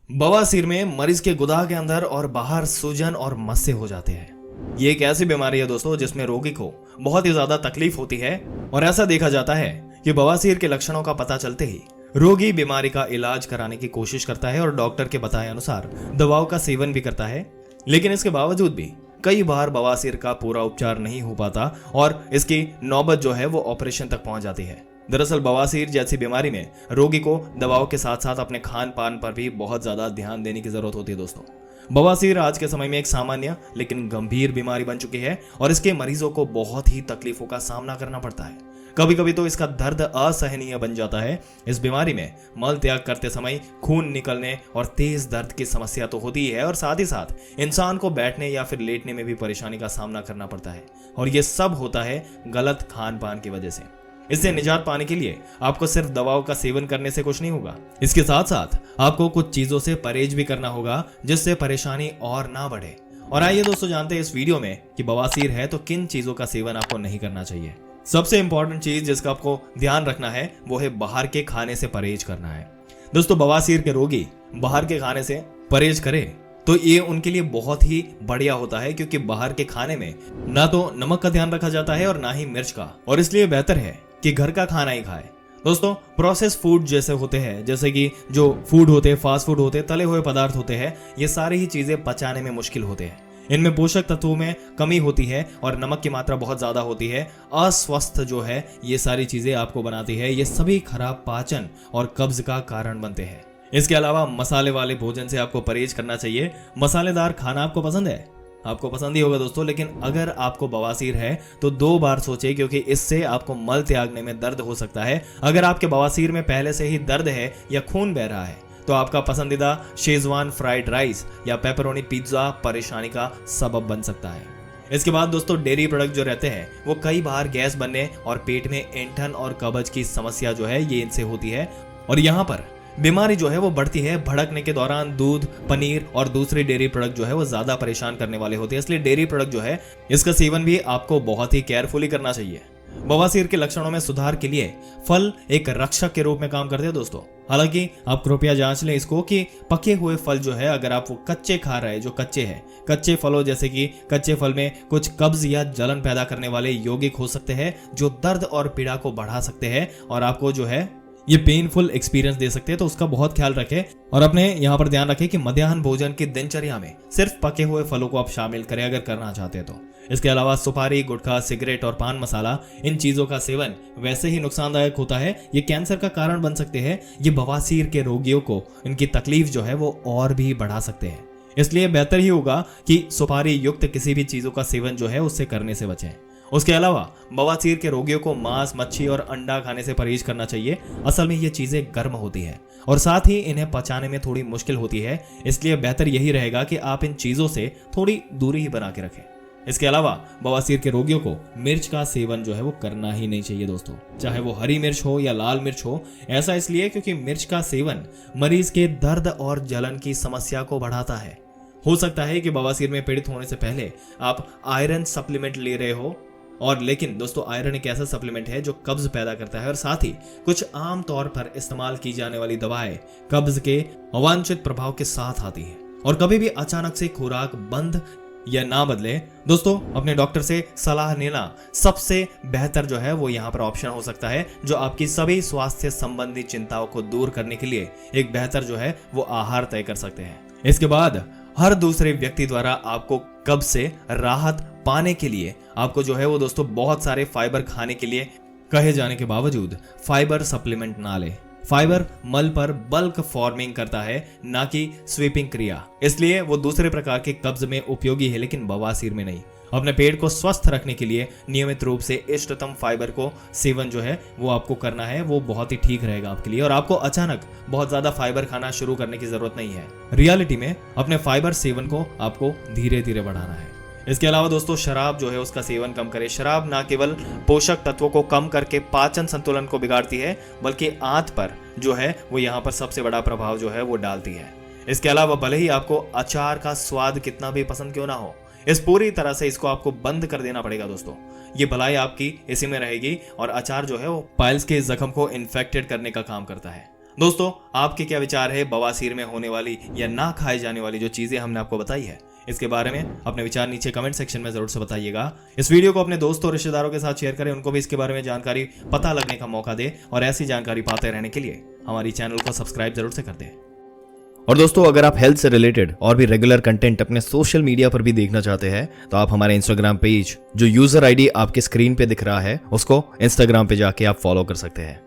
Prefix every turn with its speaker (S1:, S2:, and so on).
S1: बवासीर में मरीज के गुदा के अंदर और बाहर सूजन और मस्से हो जाते हैं। ये एक ऐसी बीमारी है दोस्तों जिसमें रोगी को बहुत ही ज्यादा तकलीफ होती है और ऐसा देखा जाता है कि बवासीर के लक्षणों का पता चलते ही रोगी बीमारी का इलाज कराने की कोशिश करता है और डॉक्टर के बताए अनुसार दवाओं का सेवन भी करता है। लेकिन इसके बावजूद भी कई बार बवासीर का पूरा उपचार नहीं हो पाता और इसकी नौबत जो है वो ऑपरेशन तक पहुंच जाती है। दरअसल बवासीर जैसी बीमारी में रोगी को दवाओं के साथ साथ अपने खान पान पर भी बहुत ज्यादा ध्यान देने की जरूरत होती है दोस्तों। बवासीर आज के समय में एक सामान्य लेकिन गंभीर बीमारी बन चुकी है और इसके मरीजों को बहुत ही तकलीफों का सामना करना पड़ता है। कभी कभी तो इसका दर्द असहनीय बन जाता है। इस बीमारी में मल त्याग करते समय खून निकलने और तेज दर्द की समस्या तो होती ही है और साथ ही साथ इंसान को बैठने या फिर लेटने में भी परेशानी का सामना करना पड़ता है और ये सब होता है गलत खान पान की वजह से। इससे निजात पाने के लिए आपको सिर्फ दवाओं का सेवन करने से कुछ नहीं होगा, इसके साथ साथ आपको कुछ चीजों से परहेज भी करना होगा जिससे परेशानी और ना बढ़े। और आइए दोस्तों जानते हैं इस वीडियो में कि बवासीर है तो किन चीजों का सेवन आपको नहीं करना चाहिए। सबसे इंपॉर्टेंट चीज जिसका आपको ध्यान रखना है वो है बाहर के खाने से परहेज करना है। दोस्तों बवासीर के रोगी बाहर के खाने से परहेज करें तो ये उनके लिए बहुत ही बढ़िया होता है, क्योंकि बाहर के खाने में ना तो नमक का ध्यान रखा जाता है और ना ही मिर्च का, और इसलिए बेहतर है कि घर का खाना ही खाए। दोस्तों प्रोसेस फूड जैसे होते हैं, जैसे कि जो फूड होते हैं, फास्ट फूड होते हैं, तले हुए पदार्थ होते हैं, ये सारी ही चीजें पचाने में मुश्किल होते हैं। इनमें पोषक तत्वों में कमी होती है और नमक की मात्रा बहुत ज्यादा होती है। अस्वस्थ जो है ये सारी चीजें आपको बनाती है। ये सभी खराब पाचन और कब्ज का कारण बनते हैं। इसके अलावा मसाले वाले भोजन से आपको परहेज करना चाहिए। मसालेदार खाना आपको पसंद है? आपको पसंद ही होगा दोस्तों, लेकिन अगर आपको बवासीर है तो 2 बार सोचें, क्योंकि इससे आपको मल त्यागने में दर्द हो सकता है। अगर आपके बवासीर में पहले से ही दर्द है या खून बह रहा है तो आपका पसंदीदा शेजवान फ्राइड राइस या पेपरोनी पिज्जा परेशानी का सबब बन सकता है। इसके बाद दोस्तों डेयरी प्रोडक्ट जो रहते हैं वो कई बार गैस बनने और पेट में ऐंठन और कब्ज की समस्या जो है ये इनसे होती है और यहाँ पर बीमारी जो है वो बढ़ती है। भड़कने के दौरान दूध, पनीर और दूसरे डेयरी प्रोडक्ट जो है वो ज्यादा परेशान करने वाले होते हैं, इसलिए डेयरी प्रोडक्ट जो है इसका सेवन भी आपको बहुत ही केयरफुली करना चाहिए। बवासीर के लक्षणों में सुधार के लिए फल एक रक्षक के रूप में काम करते हैं दोस्तों। हालांकि आप कृपया जांच लें इसको कि पके हुए फल जो है अगर आप वो कच्चे खा रहे हैं, जो कच्चे हैं, कच्चे फलों जैसे कि कच्चे फल में कुछ कब्ज या जलन पैदा करने वाले यौगिक हो सकते हैं जो दर्द और पीड़ा को बढ़ा सकते हैं और आपको जो है ये पेनफुल एक्सपीरियंस दे सकते हैं। तो उसका बहुत ख्याल रखें और अपने यहाँ पर ध्यान रखें कि मध्याह्न भोजन की दिनचर्या में सिर्फ पके हुए फलों को आप शामिल करें अगर करना चाहते हैं तो। इसके अलावा सुपारी, गुटखा, सिगरेट और पान मसाला, इन चीजों का सेवन वैसे ही नुकसानदायक होता है। ये कैंसर का कारण बन सकते हैं। ये बवासीर के रोगियों को इनकी तकलीफ जो है वो और भी बढ़ा सकते हैं। इसलिए बेहतर ही होगा कि सुपारी युक्त किसी भी चीजों का सेवन जो है उससे करने से बचें। उसके अलावा बवासीर के रोगियों को मांस, मच्छी और अंडा खाने से परहेज करना चाहिए। असल में ये चीजें गर्म होती है और साथ ही इन्हें पचाने में थोड़ी मुश्किल होती है, इसलिए बेहतर यही रहेगा कि आप इन चीजों से थोड़ी दूरी ही बना के रखें। इसके अलावा बवासीर के रोगियों को मिर्च का सेवन जो है वो करना ही नहीं चाहिए दोस्तों, चाहे वो हरी मिर्च हो या लाल मिर्च हो। ऐसा इसलिए क्योंकि मिर्च का सेवन मरीज के दर्द और जलन की समस्या को बढ़ाता है। हो सकता है कि बवासीर में पीड़ित होने से पहले आप आयरन सप्लीमेंट ले रहे हो, और लेकिन दोस्तों आयरन एक ऐसा सप्लीमेंट है जो कब्ज पैदा करता है और साथ ही कुछ आम तौर पर इस्तेमाल की जाने वाली दवाएं कब्ज के अवांछित प्रभाव के साथ आती है और कभी भी अचानक से खुराक बंद या ना बदले। दोस्तों अपने डॉक्टर से सलाह लेना सबसे बेहतर जो है वो यहाँ पर ऑप्शन हो सकता है, जो आपकी सभी स्वास्थ्य संबंधी चिंताओं को दूर करने के लिए एक बेहतर जो है वो आहार तय कर सकते हैं। इसके बाद हर दूसरे व्यक्ति द्वारा आपको कब्ज से राहत पाने के लिए आपको जो है वो दोस्तों बहुत सारे फाइबर खाने के लिए कहे जाने के बावजूद फाइबर सप्लीमेंट ना ले। फाइबर मल पर बल्क फॉर्मिंग करता है, ना कि स्वीपिंग क्रिया, इसलिए वो दूसरे प्रकार के कब्ज में उपयोगी है लेकिन बवासीर में नहीं। अपने पेट को स्वस्थ रखने के लिए नियमित रूप से इष्टतम फाइबर को सेवन जो है वो आपको करना है, वो बहुत ही ठीक रहेगा आपके लिए और आपको अचानक बहुत ज्यादा फाइबर खाना शुरू करने की जरूरत नहीं है। रियलिटी में अपने फाइबर सेवन को आपको धीरे धीरे बढ़ाना है। इसके अलावा दोस्तों शराब जो है उसका सेवन कम करें। शराब न केवल पोषक तत्वों को कम करके पाचन संतुलन को बिगाड़ती है, बल्कि आंत पर जो है वो यहाँ पर सबसे बड़ा प्रभाव जो है वो डालती है। इसके अलावा भले ही आपको अचार का स्वाद कितना भी पसंद क्यों ना हो, इस पूरी तरह से इसको आपको बंद कर देना पड़ेगा दोस्तों। ये भलाई आपकी इसी में रहेगी और अचार जो है वो पाइल्स के जख्म को इन्फेक्टेड करने का काम करता है। दोस्तों, आपके क्या विचार है बवासीर में होने वाली या ना खाए जाने वाली जो चीजें हमने आपको बताई है, इसके बारे में अपने विचार नीचे कमेंट सेक्शन में जरूर से बताइएगा। इस वीडियो को अपने दोस्तों और रिश्तेदारों के साथ शेयर करें, उनको भी इसके बारे में जानकारी पता लगने का मौका दे और ऐसी जानकारी पाते रहने के लिए हमारी चैनल को सब्सक्राइब जरूर से कर दें। और दोस्तों, अगर आप हेल्थ से रिलेटेड और भी रेगुलर कंटेंट अपने सोशल मीडिया पर भी देखना चाहते हैं तो आप हमारे इंस्टाग्राम पेज जो यूजर आईडी आपके स्क्रीन पे दिख रहा है उसको इंस्टाग्राम पे जाके आप फॉलो कर सकते हैं।